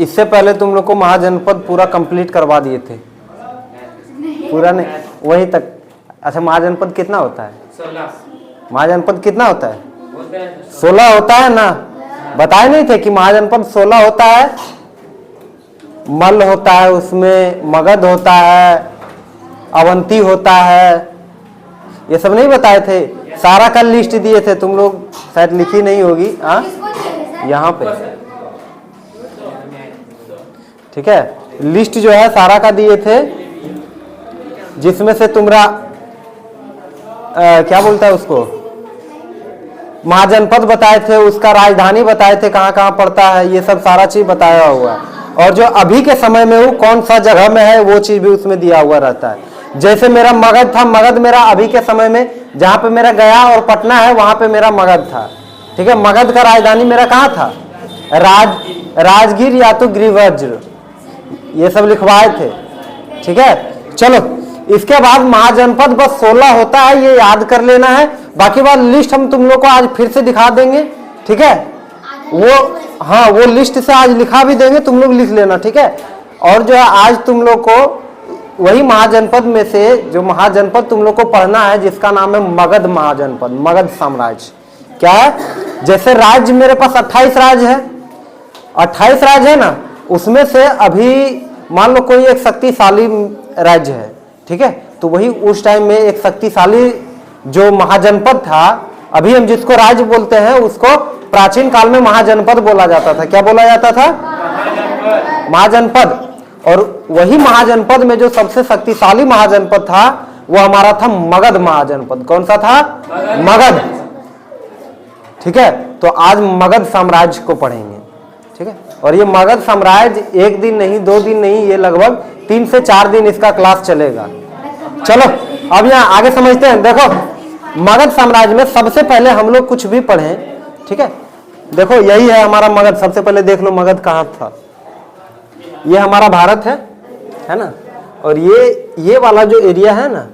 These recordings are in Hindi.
इससे पहले तुम लोग को महाजनपद पूरा कंप्लीट करवा दिए थे। पूरा नहीं, वहीं तक। अच्छा, महाजनपद कितना होता है? 16। महाजनपद कितना होता है? 16 होता है ना। बताए नहीं थे कि महाजनपद 16 होता है। मल्ल होता है, उसमें मगध होता है, अवंती होता है, ये सब नहीं बताए थे? सारा का लिस्ट दिए थे, तुम लोग शायद लिखी नहीं होगी। हाँ, यहाँ पे ठीक है, लिस्ट जो है सारा का दिए थे, जिसमें से तुमरा क्या बोलता है उसको, महाजनपद बताए थे, उसका राजधानी बताए थे कहाँ कहाँ पड़ता है, ये सब सारा चीज बताया हुआ है। और जो अभी के समय में वो कौन सा जगह में है वो चीज भी उसमें दिया हुआ रहता है। जैसे मेरा मगध था, मगध मेरा अभी के समय में जहाँ पे मेरा गया और पटना है वहां पे मेरा मगध था। ठीक है, मगध का राजधानी मेरा कहाँ था? राजगीर या तो गिरिवज्र, ये सब लिखवाए थे। ठीक है, चलो इसके बाद महाजनपद बस 16 होता है, ये याद कर लेना है। बाकी बात लिस्ट हम तुम लोग को आज फिर से दिखा देंगे। ठीक है, वो हाँ वो लिस्ट से आज लिखा भी देंगे, तुम लोग लिख लेना। ठीक है, और जो है आज तुम लोग को वही महाजनपद में से जो महाजनपद तुम लोग को पढ़ना है, जिसका नाम है मगध महाजनपद, मगध साम्राज्य। क्या है? जैसे राज्य मेरे पास 28 राज्य है, 28 राज्य है ना, उसमें से अभी मान लो कोई एक शक्तिशाली राज्य है। ठीक है, तो वही उस टाइम में एक शक्तिशाली जो महाजनपद था, अभी हम जिसको राज्य बोलते हैं उसको प्राचीन काल में महाजनपद बोला जाता था। क्या बोला जाता था? महाजनपद। और वही महाजनपद में जो सबसे शक्तिशाली महाजनपद था वो हमारा था मगध महाजनपद। कौन सा था? मगध। ठीक है, तो आज मगध साम्राज्य को पढ़ेंगे। ठीक है, और ये मगध साम्राज्य एक दिन नहीं, 2 दिन नहीं, ये लगभग 3 से 4 दिन इसका क्लास चलेगा। चलो अब यहाँ आगे समझते हैं। देखो मगध साम्राज्य में सबसे पहले हम लोग कुछ भी पढ़ें। ठीक है, देखो यही है हमारा मगध। सबसे पहले देख लो मगध कहाँ था। ये हमारा भारत है ना, और ये वाला जो एरिया है ना,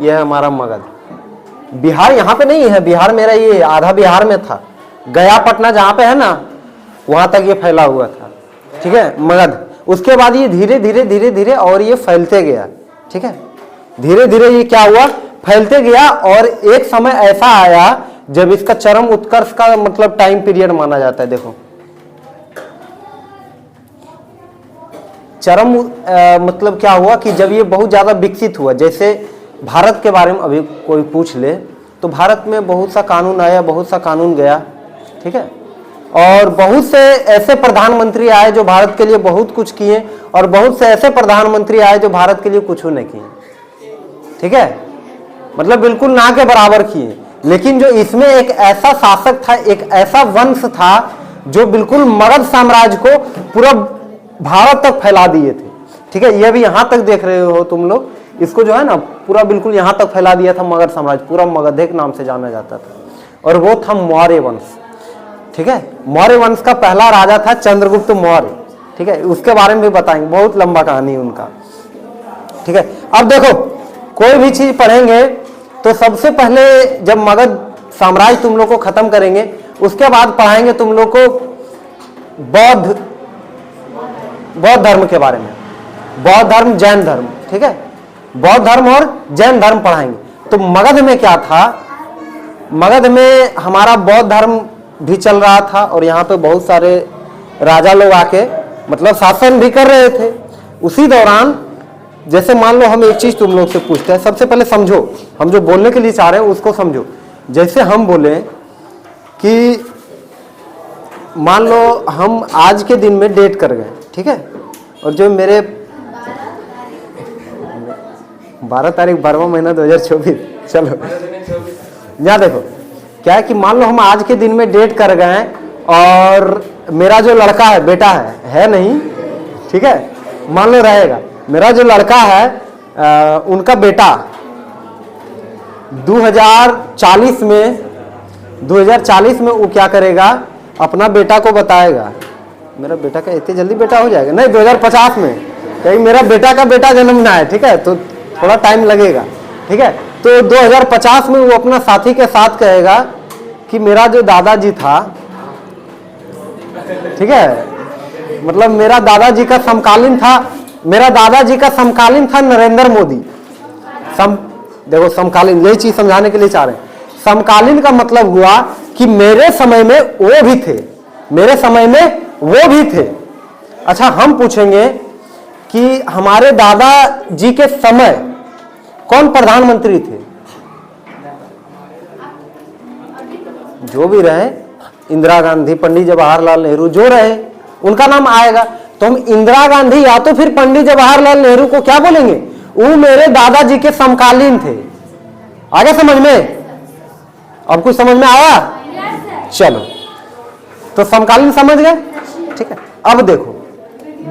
ये है हमारा मगध। बिहार यहाँ पे नहीं है, बिहार मेरा ये आधा बिहार में था। गया पटना जहाँ पे है ना, वहां तक ये फैला हुआ था। ठीक है, मगध। उसके बाद ये धीरे धीरे धीरे धीरे और ये फैलते गया। ठीक है, धीरे धीरे ये क्या हुआ, फैलते गया। और एक समय ऐसा आया जब इसका चरम उत्कर्ष का मतलब टाइम पीरियड माना जाता है। देखो चरम मतलब क्या हुआ कि जब ये बहुत ज्यादा विकसित हुआ। जैसे भारत के बारे में अभी कोई पूछ ले तो भारत में बहुत सा कानून आया, बहुत सा कानून गया। ठीक है, और बहुत से ऐसे प्रधानमंत्री आए जो भारत के लिए बहुत कुछ किए, और बहुत से ऐसे प्रधानमंत्री आए जो भारत के लिए कुछ नहीं किए। ठीक है, मतलब बिल्कुल ना के बराबर किए। लेकिन जो इसमें एक ऐसा शासक था, एक ऐसा वंश था जो बिल्कुल मगध साम्राज्य को पूरा भारत तक फैला दिए थे। ठीक है, ये भी यहां तक देख रहे हो तुम लोग, इसको जो है ना पूरा बिल्कुल यहां तक फैला दिया था मगध साम्राज्य। पूरा मगध के नाम से जाना जाता था, और वो था मौर्य वंश। ठीक है, मौर्य वंश का पहला राजा था चंद्रगुप्त मौर्य। ठीक है, उसके बारे में भी बताएंगे, बहुत लंबा कहानी है उनका। ठीक है, अब देखो कोई भी चीज पढ़ेंगे तो सबसे पहले जब मगध साम्राज्य तुम लोग को खत्म करेंगे, उसके बाद पढ़ाएंगे तुम लोग को बौद्ध धर्म के बारे में। बौद्ध धर्म, जैन धर्म। ठीक है, बौद्ध धर्म और जैन धर्म पढ़ाएंगे। तो मगध में क्या था, मगध में हमारा बौद्ध धर्म भी चल रहा था, और यहाँ पे बहुत सारे राजा लोग आके मतलब शासन भी कर रहे थे। उसी दौरान जैसे मान लो हम एक चीज तुम लोग से पूछते हैं, सबसे पहले समझो, हम जो बोलने के लिए चाह रहे हैं उसको समझो। जैसे हम बोले कि मान लो हम आज के दिन में डेट कर गए। ठीक है, और जो मेरे 12 तारीख 12वां महीना 2024, चलो यहाँ देखो क्या है कि मान लो हम आज के दिन में डेट कर गए और मेरा जो लड़का है, बेटा है नहीं, ठीक है, मान लो रहेगा, मेरा जो लड़का है उनका बेटा 2040 में वो क्या करेगा, अपना बेटा को बताएगा। मेरा बेटा का इतनी जल्दी बेटा हो जाएगा? नहीं, 2050 में, कहीं मेरा बेटा का बेटा जन्मना है। ठीक है, तो थोड़ा टाइम लगेगा। ठीक है, तो 2050 में वो अपना साथी के साथ कहेगा कि मेरा जो दादाजी था, ठीक है, मतलब मेरा दादाजी का समकालीन था, मेरा दादाजी का समकालीन था नरेंद्र मोदी। देखो समकालीन, यही चीज समझाने के लिए चाह रहे हैं। समकालीन का मतलब हुआ कि मेरे समय में वो भी थे, मेरे समय में वो भी थे। अच्छा, हम पूछेंगे कि हमारे दादाजी के समय कौन प्रधानमंत्री थे? जो भी रहे, इंदिरा गांधी, पंडित जवाहरलाल नेहरू, जो रहे उनका नाम आएगा। तो हम इंदिरा गांधी या तो फिर पंडित जवाहरलाल नेहरू को क्या बोलेंगे? वो मेरे दादाजी के समकालीन थे। आगे समझ में? अब कुछ समझ में आया? चलो, तो समकालीन समझ गए, ठीक है। अब देखो,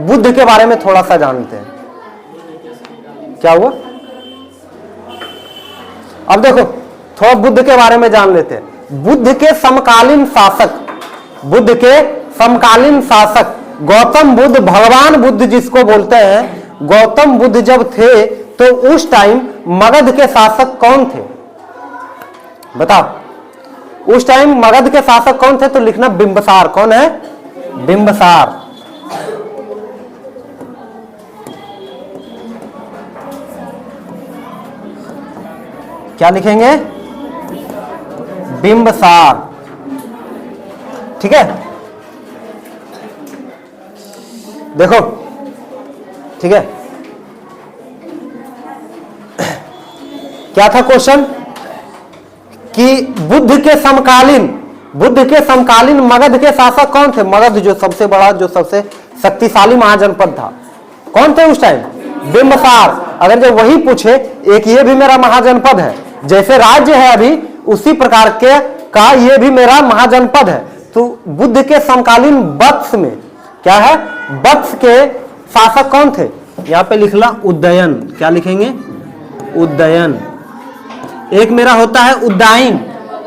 बुद्ध के बारे में थोड़ा सा जानते हैं। क्या हुआ? अब देखो, थोड़ा बुद्ध के बारे में जान लेते हैं। बुद्ध के समकालीन शासक, बुद्ध के समकालीन शासक गौतम बुद्ध, भगवान बुद्ध जिसको बोलते हैं, गौतम बुद्ध जब थे तो उस टाइम मगध के शासक कौन थे? बताओ, उस टाइम मगध के शासक कौन थे? तो लिखना बिंबसार। कौन है? बिंबसार। क्या लिखेंगे? बिंबसार, ठीक है। देखो, ठीक है, क्या था क्वेश्चन कि बुद्ध के समकालीन मगध के शासक कौन थे? मगध जो सबसे बड़ा, जो सबसे शक्तिशाली महाजनपद था, कौन थे उस टाइम? बिंबसार। अगर जो वही पूछे, एक ये भी मेरा महाजनपद है, जैसे राज्य है अभी उसी प्रकार के का ये भी मेरा महाजनपद है। तो बुद्ध के समकालीन वत्स में क्या है? वत्स के शासक कौन थे? यहां पे लिखना उदयन। क्या लिखेंगे? उदयन। एक मेरा होता है उद्दाइन,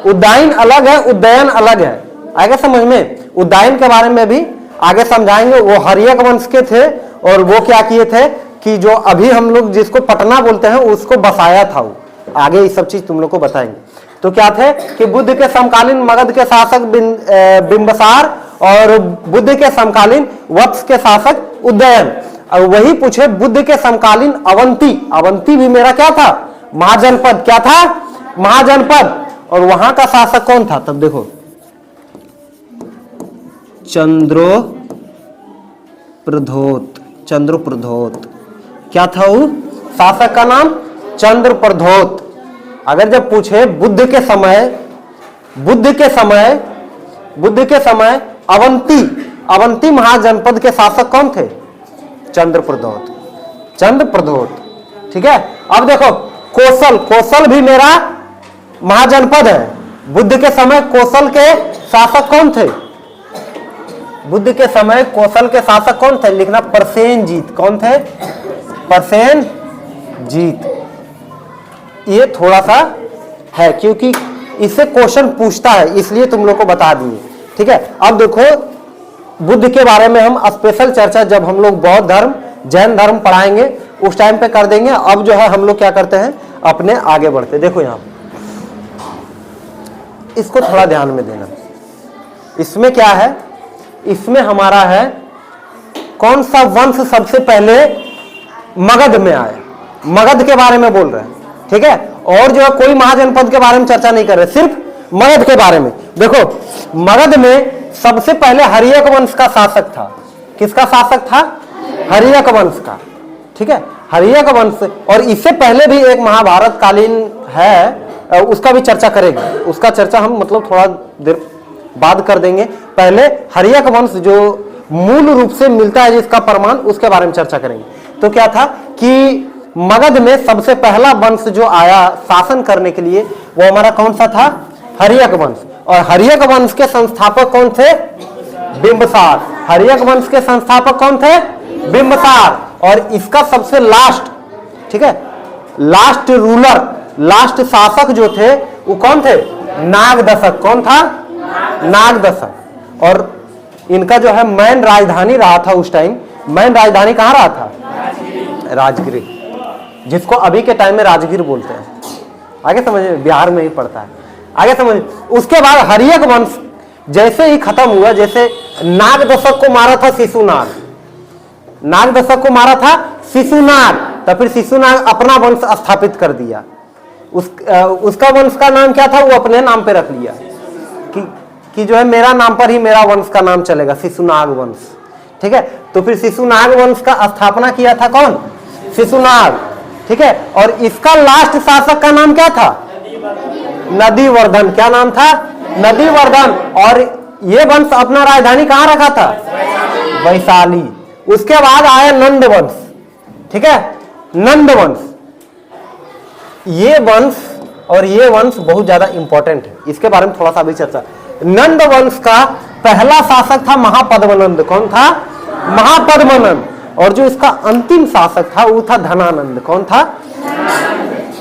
उद्दाइन अलग है, उदयन अलग है। आगे समझ में? उद्दाइन के बारे में भी आगे समझाएंगे। वो हर्यक वंश के थे और वो क्या किए थे कि जो अभी हम लोग जिसको पटना बोलते हैं उसको बसाया था वो। आगे ये सब चीज तुम लोग को बताएंगे। तो क्या थे कि बुद्ध के समकालीन मगध के शासक बिंबसार और बुद्ध के समकालीन वत्स के शासक उदयन। और वही पूछे बुद्ध के समकालीन अवंती, अवंती भी मेरा क्या था? महाजनपद। क्या था? महाजनपद। और वहां का शासक कौन था? तब देखो, चंद्रप्रद्योत। क्या था वो शासक का नाम? चंद्रप्रद्योत। अगर जब पूछे बुद्ध के समय अवंती महाजनपद के शासक कौन थे? चंद्रप्रद्योत, ठीक है। अब देखो, कोसल भी मेरा महाजनपद है। बुद्ध के समय कोसल के शासक कौन थे? बुद्ध के समय कोसल के शासक कौन थे? लिखना प्रसेनजीत। कौन थे? प्रसेनजीत। ये थोड़ा सा है क्योंकि इससे क्वेश्चन पूछता है, इसलिए तुम लोग को बता दिए, ठीक है। अब देखो, बुद्ध के बारे में हम स्पेशल चर्चा जब हम लोग बौद्ध धर्म, जैन धर्म पढ़ाएंगे उस टाइम पे कर देंगे। अब जो है हम लोग क्या करते हैं, अपने आगे बढ़ते। देखो यहां इसको थोड़ा ध्यान में देना। इसमें क्या है? इसमें हमारा है कौन सा वंश सबसे पहले मगध में आया। मगध के बारे में बोल रहे हैं, ठीक है। और जो है कोई महाजनपद के बारे में चर्चा नहीं कर रहे, सिर्फ मगध के बारे में। देखो, मगध में सबसे पहले हर्यक वंश का शासक था। किसका शासक था? हर्यक वंश का, ठीक है। हर्यक वंश। और इससे पहले भी एक महाभारत कालीन है, उसका भी चर्चा करेंगे। उसका चर्चा हम मतलब थोड़ा देर बाद कर देंगे। पहले हर्यक वंश जो मूल रूप से मिलता है जिसका प्रमाण, उसके बारे में चर्चा करेंगे। तो क्या था कि मगध में सबसे पहला वंश जो आया शासन करने के लिए, वो हमारा कौन सा था? हर्यक वंश। और हर्यक वंश के संस्थापक कौन थे? बिंबसार। हर्यक वंश के संस्थापक कौन थे? बिंबसार। और इसका सबसे लास्ट, ठीक है, लास्ट रूलर, लास्ट शासक जो थे वो कौन थे? नागदशक। कौन था? नागदशक। और इनका जो है मैन राजधानी रहा था उस टाइम। मैन राजधानी कहां रहा था? राजगीर, जिसको अभी के टाइम में राजगीर बोलते हैं। आगे समझिए, बिहार में ही पड़ता है। आगे समझिए, उसके बाद हर्यक वंश जैसे ही खत्म हुआ, जैसे नाग दशक को मारा था शिशुनाग, नाग दशक को मारा था शिशुनाग, तो फिर शिशुनाग अपना वंश स्थापित कर दिया। उसका वंश का नाम क्या था, वो अपने नाम पे रख लिया कि जो है मेरा नाम पर ही मेरा वंश का नाम चलेगा, शिशुनाग वंश। ठीक है, तो फिर शिशुनाग वंश का स्थापना किया था कौन, शिशुनाग। ठीक है, और इसका लास्ट शासक का नाम क्या था, नदीवर्धन। क्या नाम था, नदीवर्धन। और ये वंश अपना राजधानी कहां रखा था, वैशाली। उसके बाद आया नंद वंश। ठीक है, नंद वंश, ये वंश और ये वंश बहुत ज्यादा इंपॉर्टेंट है, इसके बारे में थोड़ा सा अभी चर्चा। नंद वंश का पहला शासक था महापद्मनंद। कौन था, महापद्मनंद। और जो इसका अंतिम शासक था वो था धनानंद। कौन था,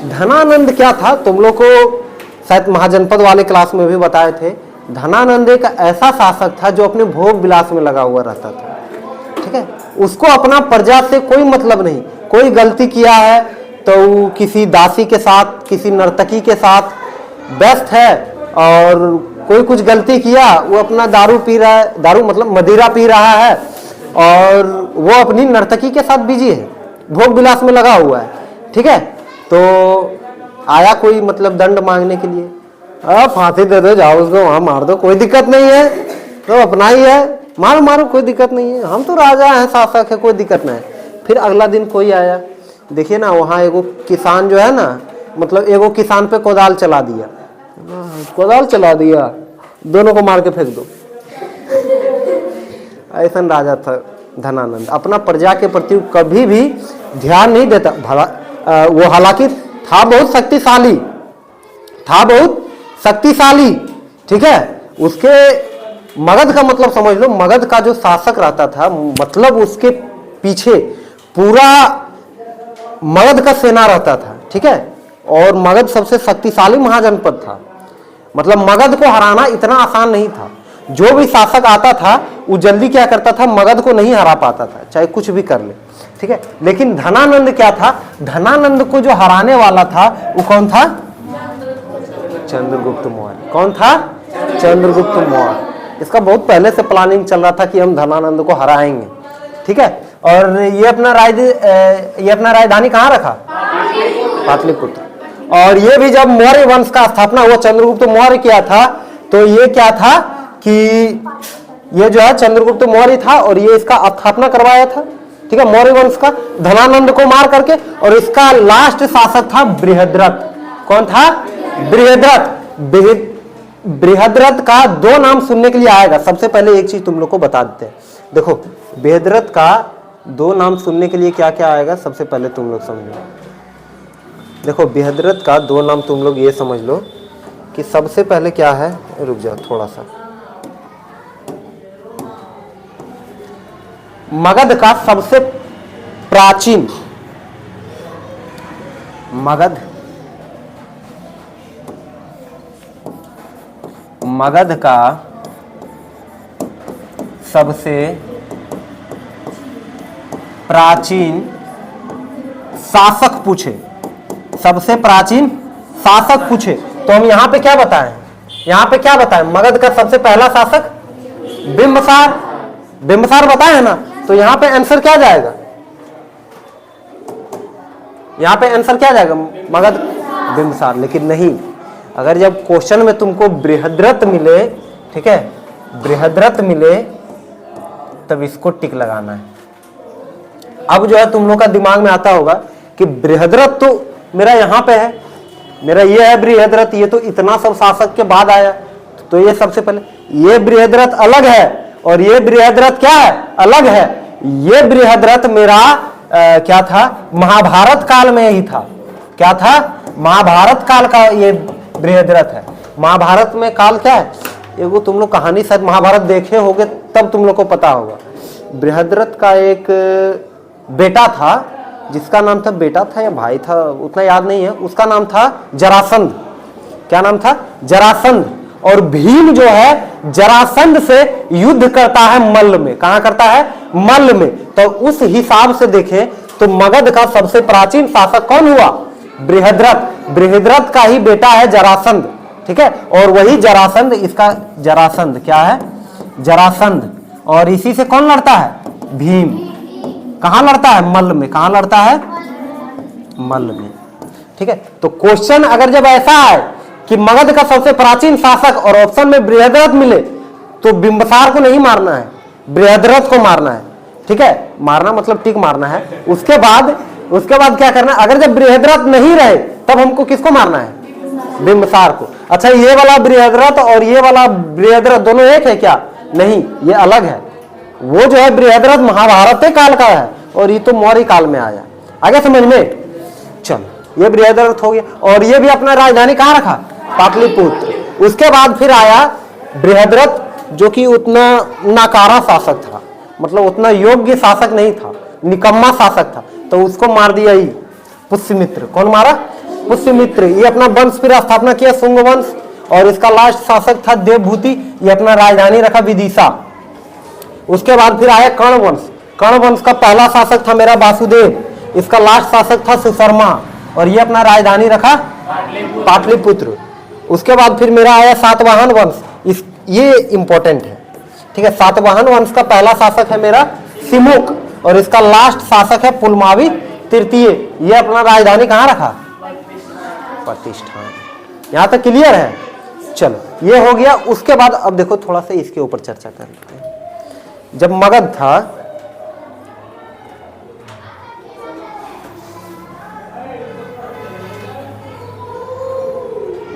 धनानंद। क्या था, तुम लोग को शायद महाजनपद वाले क्लास में भी बताए थे, धनानंद एक ऐसा शासक था जो अपने भोग विलास में लगा हुआ रहता था। ठीक है, उसको अपना प्रजा से कोई मतलब नहीं, कोई गलती किया है तो वो किसी दासी के साथ, किसी नर्तकी के साथ व्यस्त है, और कोई कुछ गलती किया वो अपना दारू पी रहा है, दारू मतलब मदिरा पी रहा है, और वो अपनी नर्तकी के साथ बिजी है, भोग विलास में लगा हुआ है। ठीक है, तो आया कोई मतलब दंड मांगने के लिए, फांसी दे दो, जाओ उसको वहां मार दो, कोई दिक्कत नहीं है, तो अपना ही है, मारो मारो, कोई दिक्कत नहीं है, हम तो राजा हैं, शासक है, कोई दिक्कत नहीं है। फिर अगला दिन कोई आया, देखिए ना वहाँ एगो किसान जो है ना, मतलब एगो किसान पे कोदाल चला दिया, कोदाल चला दिया, दोनों को मार के फेंक दो। ऐसा राजा था धनानंद, अपना प्रजा के प्रति कभी भी ध्यान नहीं देता। वो हालांकि था बहुत शक्तिशाली, था बहुत शक्तिशाली। ठीक है, उसके मगध का मतलब समझ लो, मगध का जो शासक रहता था, मतलब उसके पीछे पूरा मगध का सेना रहता था। ठीक है, और मगध सबसे शक्तिशाली महाजनपद था, मतलब मगध को हराना इतना आसान नहीं था। जो भी शासक आता था वो जल्दी क्या करता था, मगध को नहीं हरा पाता था, चाहे कुछ भी कर ले। ठीक है, लेकिन धनानंद क्या था, धनानंद को जो हराने वाला था वो कौन था, चंद्रगुप्त मौर्य। कौन था, चंद्रगुप्त मौर्य। इसका बहुत पहले से प्लानिंग चल रहा था कि हम धनानंद को हराएंगे। ठीक है, और ये अपना राजधानी कहाँ रखा, पाटलिपुत्र। और ये भी जब मौर्य वंश का स्थापना हुआ, चंद्रगुप्त मौर्य किया था, तो ये क्या था कि ये जो है चंद्रगुप्त मौर्य था और ये इसका स्थापना करवाया था। ठीक है, मौर्य वंश का, धनानंद को मार करके। और इसका लास्ट शासक था बृहद्रथ। कौन था, बृहद्रथ। बृहद्रथ का दो नाम सुनने के लिए आएगा। सबसे पहले एक चीज तुम लोग को बता देते हैं, देखो बृहद्रथ का दो नाम सुनने के लिए क्या क्या आएगा, सबसे पहले तुम लोग समझो। देखो बृहद्रथ का दो नाम तुम लोग ये समझ लो कि सबसे पहले क्या है, रुक जाओ थोड़ा सा, मगध का सबसे प्राचीन, मगध का सबसे प्राचीन शासक पूछे, सबसे प्राचीन शासक पूछे तो हम यहां पे क्या बताएं, यहां पे क्या बताएं, मगध का सबसे पहला शासक बिंबिसार, बिंबिसार बताए है ना, तो यहां पे आंसर क्या जाएगा, यहां पे आंसर क्या जाएगा, मगध बिंबिसार। लेकिन नहीं, अगर जब क्वेश्चन में तुमको बृहद्रथ मिले, ठीक है, बृहद्रथ मिले, तब इसको टिक लगाना है। अब जो है तुम लोग का दिमाग में आता होगा कि बृहद्रथ तो मेरा यहां पे है, मेरा ये है बृहद्रथ, ये तो इतना सब शासक के बाद आया, तो ये सबसे पहले, ये बृहद्रथ अलग है और ये बृहद्रथ क्या है, अलग है। ये बृहद्रथ मेरा क्या था, महाभारत काल में ही था। क्या था, महाभारत काल का ये बृहद्रथ है। महाभारत में काल क्या है, एगो तुम लोग कहानी शायद महाभारत देखे होगे तब तुम लोग को पता होगा। बृहद्रथ का एक बेटा था, जिसका नाम था, बेटा था या भाई था उतना याद नहीं है, उसका नाम था जरासंध। क्या नाम था, जरासंध। और भीम जो है जरासंध से युद्ध करता है मल्ल में। कहां करता है, मल्ल में। तो उस हिसाब से देखें तो मगध का सबसे प्राचीन शासक कौन हुआ, बृहद्रथ। बृहद्रथ का ही बेटा है जरासंध। ठीक है। और वही जरासंध, इसका जरासंध क्या है, जरासंध। और इसी से कौन लड़ता है, भीम। कहां लड़ता है, मल्ल में। कहां लड़ता है, मल्ल में, ठीक है। तो क्वेश्चन अगर जब ऐसा है कि मगध का सबसे प्राचीन शासक और ऑप्शन में बृहद्रथ मिले, तो बिंबिसार को नहीं मारना है, बृहद्रथ को मारना है, ठीक है। मारना मतलब टिक मारना है। उसके बाद क्या करना है, अगर जब बृहद्रथ नहीं रहे तब हमको किसको मारना है, बिंबिसार को। अच्छा, ये वाला बृहद्रथ और ये वाला बृहद्रथ दोनों एक है क्या, नहीं, ये अलग है। वो जो है बृहद्रथ महाभारत काल का है और ये तो मौर्य काल में आया। आगे समझ में, चलो ये बृहद्रथ हो गया। और ये भी अपना राजधानी कहाँ रखा, पाटलिपुत्र। उसके बाद फिर आया बृहद्रथ, जो कि उतना नाकारा शासक था, मतलब उतना योग्य शासक नहीं था, निकम्मा शासक था, तो उसको मार दिया ही पुष्यमित्र। कौन मारा, पुष्यमित्र। ये अपना वंश फिर स्थापना किया, शुंग वंश। और इसका लास्ट शासक था देवभूति। ये अपना राजधानी रखा विदिशा। उसके बाद फिर आया कर्ण वंश। कर्ण वंश का पहला शासक था मेरा वासुदेव। इसका लास्ट शासक था सुशर्मा और ये अपना राजधानी रखा पाटलिपुत्र। उसके बाद फिर मेरा आया सातवाहन वंश। ये इंपॉर्टेंट है, ठीक है। सातवाहन वंश का पहला शासक है मेरा सिमुक और इसका लास्ट शासक है पुलमावी तृतीय। ये अपना राजधानी कहाँ रखा, प्रतिष्ठान। यहां तक क्लियर है। चलो ये हो गया। उसके बाद अब देखो थोड़ा सा इसके ऊपर चर्चा कर लेते हैं। जब मगध था,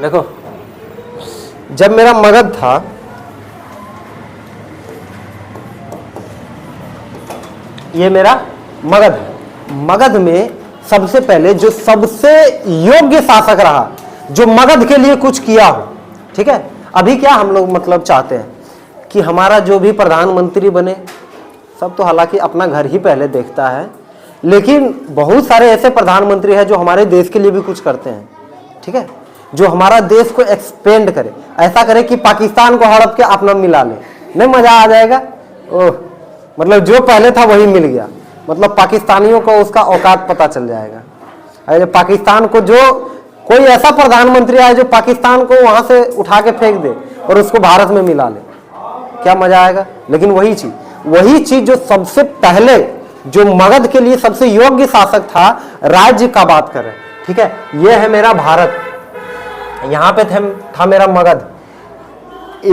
देखो जब मेरा मगध था, ये मेरा मगध है। मगध में सबसे पहले जो सबसे योग्य शासक रहा, जो मगध के लिए कुछ किया हो, ठीक है। अभी क्या हम लोग मतलब चाहते हैं कि हमारा जो भी प्रधानमंत्री बने, सब तो हालांकि अपना घर ही पहले देखता है, लेकिन बहुत सारे ऐसे प्रधानमंत्री हैं जो हमारे देश के लिए भी कुछ करते हैं, ठीक है। जो हमारा देश को एक्सपेंड करे, ऐसा करे कि पाकिस्तान को हड़प के अपना मिला ले, नहीं मजा आ जाएगा। ओह, मतलब जो पहले था वही मिल गया, मतलब पाकिस्तानियों को उसका औकात पता चल जाएगा। अरे पाकिस्तान को जो कोई ऐसा प्रधानमंत्री आए जो पाकिस्तान को वहां से उठा के फेंक दे और उसको भारत में मिला ले, क्या मजा आएगा। लेकिन वही चीज जो सबसे पहले जो मगध के लिए सबसे योग्य शासक था, राज्य का बात करें, ठीक है। यह है मेरा भारत, यहां पे था मेरा मगध।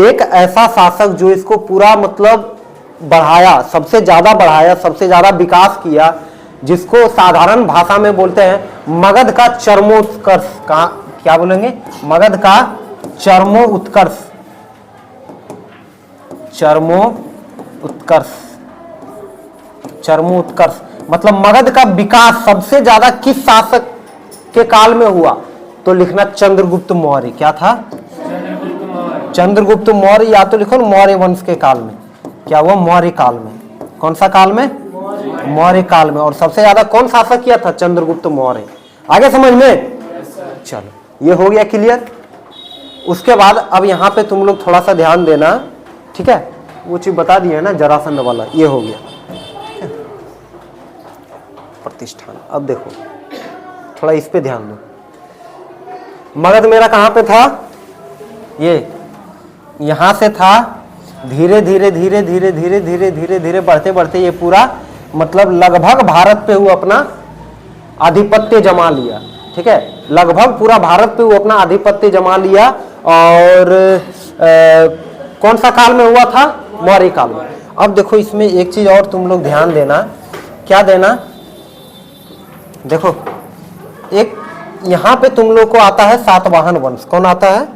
एक ऐसा शासक जो इसको पूरा मतलब बढ़ाया, सबसे ज्यादा विकास किया, जिसको साधारण भाषा में बोलते हैं मगध का चरमोत्कर्ष। क्या बोलेंगे, मगध का चरमोत्कर्ष। चरमोत्कर्ष मतलब मगध का विकास सबसे ज्यादा किस शासक के काल में हुआ, तो लिखना चंद्रगुप्त मौर्य। क्या था, चंद्रगुप्त मौर्य, या तो लिखो मौर्य वंश के काल में। क्या वो मौर्य काल में, कौन सा काल में, मौर्य काल में। और सबसे ज्यादा कौन शासक किया था, चंद्रगुप्त मौर्य। आगे समझ में, चलो ये हो गया क्लियर। उसके बाद अब यहाँ पे तुम लोग थोड़ा सा ध्यान देना, ठीक है। वो चीज बता दिए ना, जरासंध वाला, ये हो गया, ठीक है। प्रतिष्ठान, अब देखो थोड़ा इस पे ध्यान दो। मगध मेरा कहाँ पे था, ये यहां से था, धीरे धीरे बढ़ते ये पूरा मतलब लगभग भारत पे वो अपना आधिपत्य जमा लिया, ठीक है। लगभग पूरा भारत पे वो अपना आधिपत्य जमा लिया। और कौन सा काल में हुआ था, मौर्य काल में। अब देखो इसमें एक चीज और तुम लोग ध्यान देना, क्या देना, देखो एक यहां पे तुम लोग को आता है सातवाहन वंश। कौन आता है,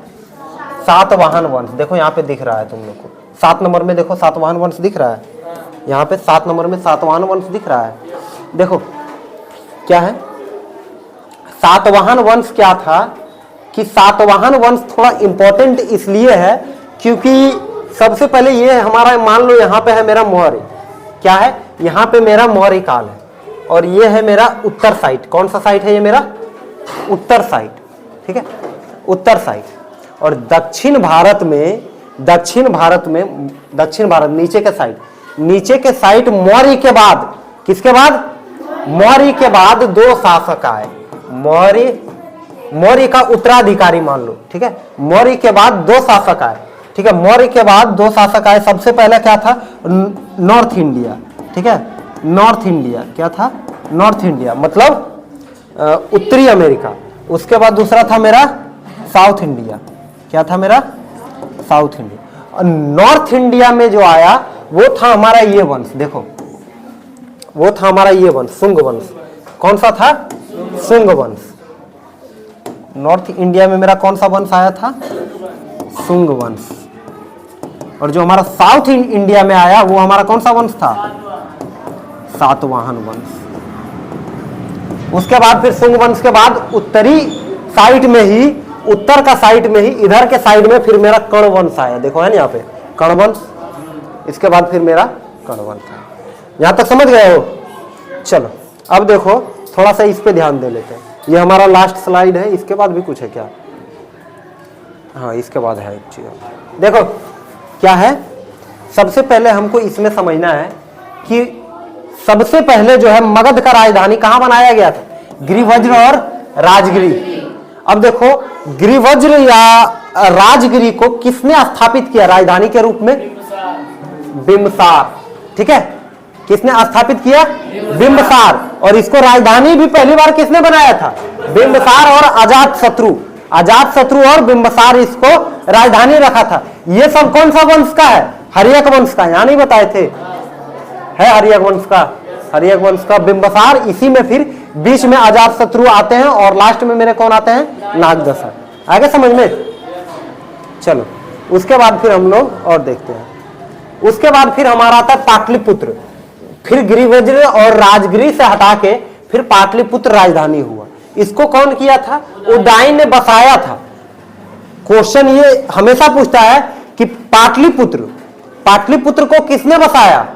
सातवाहन वंश। देखो यहाँ पे दिख रहा है तुम लोग को 7 नंबर में, देखो सातवाहन वंश दिख रहा है यहाँ पे 7 नंबर में सातवाहन वंश दिख रहा है। देखो क्या है, सातवाहन वंश क्या था कि सातवाहन वंश थोड़ा इंपॉर्टेंट इसलिए है क्योंकि सबसे पहले ये हमारा, मान लो यहाँ पे है मेरा मौर्य, क्या है, यहाँ पे मेरा मौर्य काल है और ये है मेरा उत्तर साइड। कौन सा साइड है, ये मेरा उत्तर साइड, ठीक है, उत्तर साइड। और दक्षिण भारत नीचे के साइड मौर्य के बाद, किसके बाद, मौर्य के बाद 2 शासक आए, मौर्य का उत्तराधिकारी मान लो, ठीक है। मौर्य के बाद दो शासक आए, ठीक है। मौर्य के बाद दो शासक आए। सबसे पहले क्या था? नॉर्थ इंडिया, ठीक है। नॉर्थ इंडिया क्या था? नॉर्थ इंडिया मतलब उत्तरी अमेरिका। उसके बाद दूसरा था मेरा साउथ इंडिया। क्या था मेरा? South India. नॉर्थ इंडिया में जो आया वो था हमारा ये वंश, देखो वो था हमारा ये वंश, शुंग वंश। कौन सा था? शुंग वंश। नॉर्थ इंडिया में मेरा कौन सा वंश आया था? शुंग वंश। और जो हमारा साउथ इंडिया में आया वो हमारा कौन सा वंश था? सातवाहन वंश। उसके बाद फिर शुंग वंश के बाद उत्तरी साइड में ही, उत्तर का साइड में ही, इधर के साइड में फिर मेरा कर्ण वंश आया। देखो है ना यहाँ पे कर्ण वंश। इसके बाद फिर मेरा कर्ण वंश आया। यहां तक समझ गए हो? चलो अब देखो थोड़ा सा इस पे ध्यान दे लेते हैं। ये हमारा लास्ट स्लाइड है। इसके बाद भी कुछ है क्या? हाँ इसके बाद है एक चीज। देखो क्या है, सबसे पहले हमको इसमें समझना है कि सबसे पहले जो है मगध का राजधानी कहां बनाया गया था? गिरिवज्र और राजगिरी। अब देखो गिरिवज्र या राजगिरी को किसने स्थापित किया राजधानी के रूप में? बिंबसार, ठीक है। किसने स्थापित किया? बिंबसार। और इसको राजधानी भी पहली बार किसने बनाया था? बिंबसार और अजातशत्रु। अजातशत्रु और बिंबसार इसको राजधानी रखा था। ये सब कौन सा वंश का है? हर्यक वंश का। यहां नहीं बताए थे? है हर्यक वंश का। हर्यक वंश का बिंबसार। इसी में फिर बीच में अजातशत्रु आते हैं और लास्ट में मेरे कौन आते हैं? नागदशा। आगे समझ में? चलो उसके बाद फिर हम लोग और देखते हैं। उसके बाद फिर हमारा आता है पाटलिपुत्र। फिर गिरिवज्र और राजगिरी से हटा के फिर पाटलिपुत्र राजधानी हुआ। इसको कौन किया था? उदयन ने बसाया था। क्वेश्चन ये हमेशा पूछता है कि पाटलिपुत्र, पाटलिपुत्र को किसने बसाया?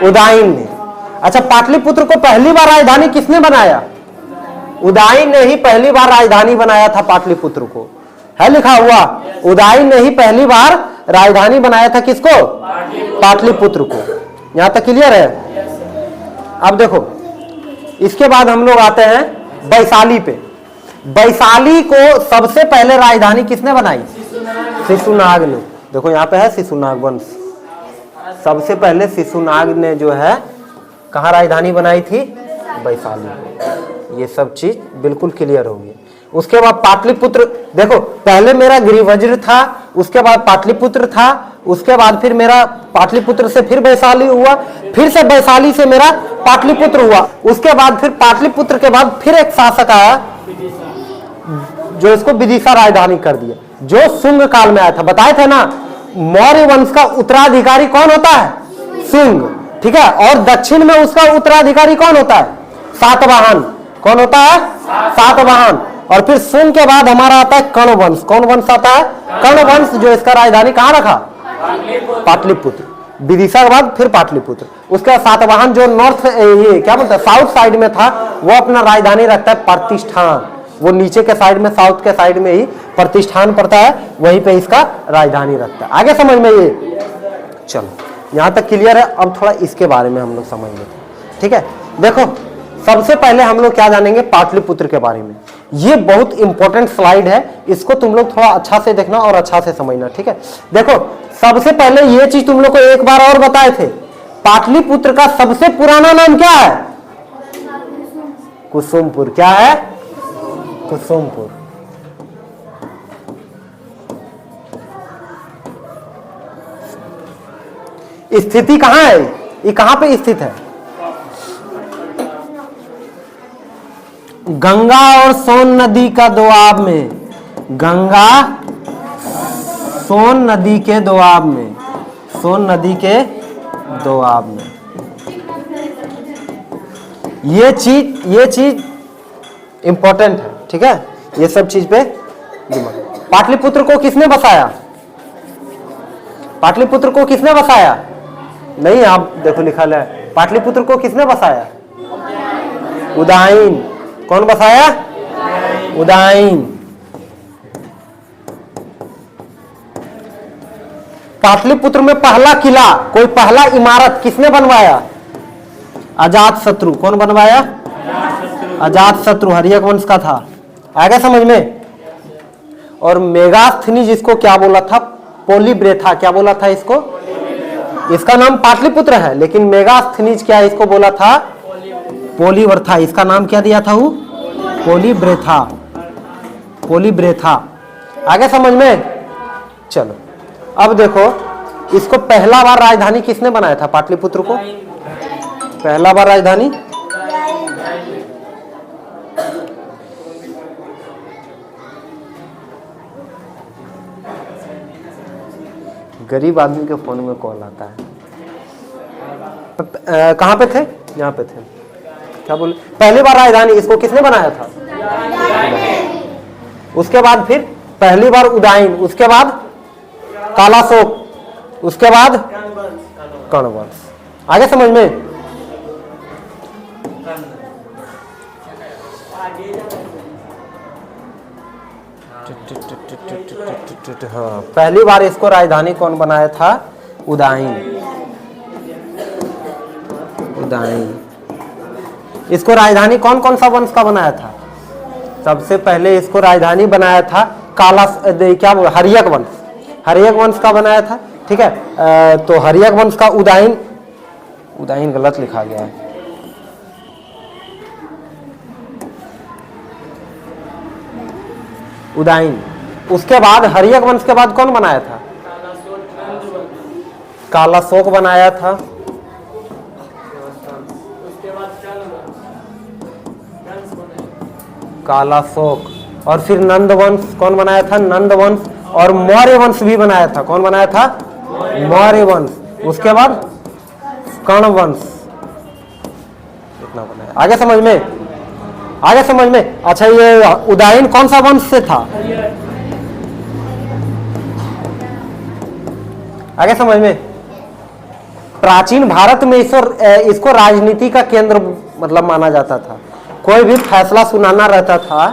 उदयन ने। अच्छा पाटलिपुत्र को पहली बार राजधानी किसने बनाया? उदयन ने ही पहली बार राजधानी बनाया था पाटलिपुत्र को। है लिखा हुआ, उदयन ने ही पहली बार राजधानी बनाया था। किसको? पाटलिपुत्र को। यहां तक क्लियर है? अब देखो इसके बाद हम लोग आते हैं वैशाली पे। वैशाली को सबसे पहले राजधानी किसने बनाई? शिशुनाग ने। देखो यहाँ पे है शिशुनाग वंश। सबसे पहले शिशुनाग ने जो है कहाँ राजधानी बनाई थी? वैशाली। ये सब चीज बिल्कुल क्लियर होगी। उसके बाद पाटलिपुत्र, देखो पहले मेरा गिरिवज्र था, उसके बाद पाटलिपुत्र था, उसके बाद फिर मेरा पाटलिपुत्र से फिर वैशाली हुआ, फिर से वैशाली से मेरा पाटलिपुत्र हुआ। उसके बाद फिर पाटलिपुत्र के बाद फिर एक शासक आया जो इसको विदिशा राजधानी कर दिया, जो शुंग काल में आया था। बताए थे ना मौर्य वंश का उत्तराधिकारी कौन होता है? शुंग, ठीक है। और दक्षिण में उसका उत्तराधिकारी कौन होता है? सातवाहन। कौन होता है? सातवाहन। और फिर शुंग के बाद हमारा आता है कर्ण वंश। कौन वंश आता है? कर्ण वंश, जो इसका राजधानी कहां रखा? पाटलिपुत्र। विदिशा के बाद फिर पाटलिपुत्र। उसके बाद सातवाहन जो नॉर्थ, ये क्या बोलते हैं, साउथ साइड में था, वो अपना राजधानी रखता है प्रतिष्ठान। वो नीचे के साइड में, साउथ के साइड में ही प्रतिष्ठान पड़ता है, वहीं पे इसका राजधानी रखता है। आगे समझ में ये? चलो यहां तक क्लियर है। अब थोड़ा इसके बारे में हम लोग समझ लेते हैं, ठीक है। देखो सबसे पहले हम लोग क्या जानेंगे? पाटलिपुत्र के बारे में। ये बहुत इंपॉर्टेंट स्लाइड है, इसको तुम लोग थोड़ा अच्छा से देखना और अच्छा से समझना, ठीक है। देखो सबसे पहले ये चीज तुम लोग को एक बार और बताए थे, पाटलिपुत्र का सबसे पुराना नाम क्या है? कुसुमपुर। क्या है? कुसुमपुर। स्थिति कहां है? ये कहां पे स्थित है? गंगा और सोन नदी का दोआब में। गंगा सोन नदी के दोआब में। सोन नदी के दोआब में। ये चीज इंपॉर्टेंट है, ठीक है। ये सब चीज पे दिमाग। पाटलिपुत्र को किसने बसाया? पाटलिपुत्र को किसने बसाया? नहीं, आप देखो लिखा है पाटलिपुत्र को किसने बसाया? उदयन। कौन बसाया? उदयन। पाटलिपुत्र में पहला किला, कोई पहला इमारत किसने बनवाया? अजातशत्रु। कौन बनवाया? अजातशत्रु। हर्यक वंश का था। आगे समझ में। और मेगास्थनीज इसको क्या बोला था? पोलीब्रेथा। क्या बोला था इसको? इसका नाम पाटलिपुत्र है, लेकिन मेगास्थनीज क्या इसको बोला था? पोलीवरथा। इसका नाम क्या दिया था वो? पोलीब्रेथा। पोलीब्रेथा। आगे समझ में। चलो अब देखो, इसको पहला बार राजधानी किसने बनाया था? पाटलिपुत्र को पहला बार राजधानी गरीब आदमी के फोन में कॉल आता है। कहाँ पे थे? यहाँ पे थे। क्या बोले? पहली बार राजधानी इसको किसने बनाया था? उसके बाद फिर पहली बार उदायन, उसके बाद कालाशोक, उसके बाद कण्वंश। आगे समझ में। हाँ, पहली बार इसको राजधानी कौन बनाया था? उदायन। उदायन। इसको राजधानी कौन कौन सा वंश का बनाया था? सबसे पहले इसको राजधानी बनाया था क्या बोल, हर्यक वंश। हर्यक वंश का बनाया था। ठीक है, तो हर्यक वंश का उदायन, उदायन गलत लिखा गया है। उदायन। उसके बाद हर्यक वंश के बाद कौन बनाया था? कालाशोक बनाया था। कालाशोक। और फिर नंद वंश कौन बनाया था? नंद वंश। और मौर्य वंश भी बनाया था। कौन बनाया था? मौर्य वंश। उसके बाद कर्ण वंश। इतना बनाया। आगे समझ में। आगे समझ में। अच्छा, ये उदायन कौन सा वंश से था? आगे समझ में। प्राचीन भारत में इसको राजनीति का केंद्र मतलब माना जाता था। कोई भी फैसला सुनाना रहता था,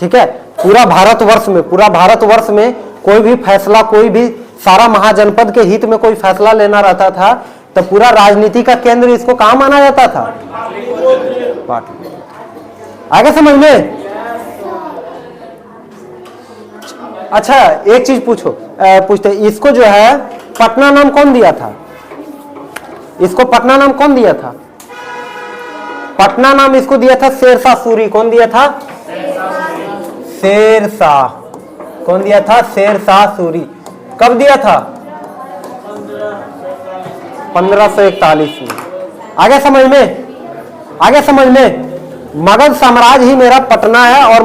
ठीक है, पूरा भारतवर्ष में कोई भी फैसला, कोई भी सारा महाजनपद के हित में कोई फैसला लेना रहता था, तो पूरा राजनीति का केंद्र इसको कहाँ माना जाता था? पाटलिपुत्र। आगे समझ में। अच्छा, एक चीज पूछते, इसको जो है पटना नाम कौन दिया था? इसको पटना नाम कौन दिया था? पटना नाम इसको दिया था शेरशाह सूरी। कौन दिया था? शेरशाह। कौन दिया था? शेरशाह सूरी। कब दिया था? 1541 में। आगे समझ में। आगे समझ में। मगध साम्राज्य ही मेरा पटना है, और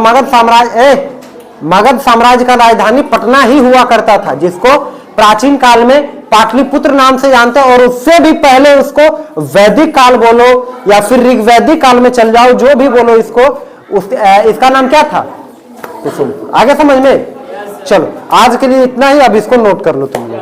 मगध साम्राज्य का राजधानी पटना ही हुआ करता था, जिसको प्राचीन काल में पाटलिपुत्र नाम से जानते हैं। और उससे भी पहले उसको वैदिक काल बोलो या फिर ऋग्वैदिक काल में चल जाओ, जो भी बोलो इसको, इसका नाम क्या था? कुसुम। आगे समझ में। चलो आज के लिए इतना ही, अब इसको नोट कर लो तुम।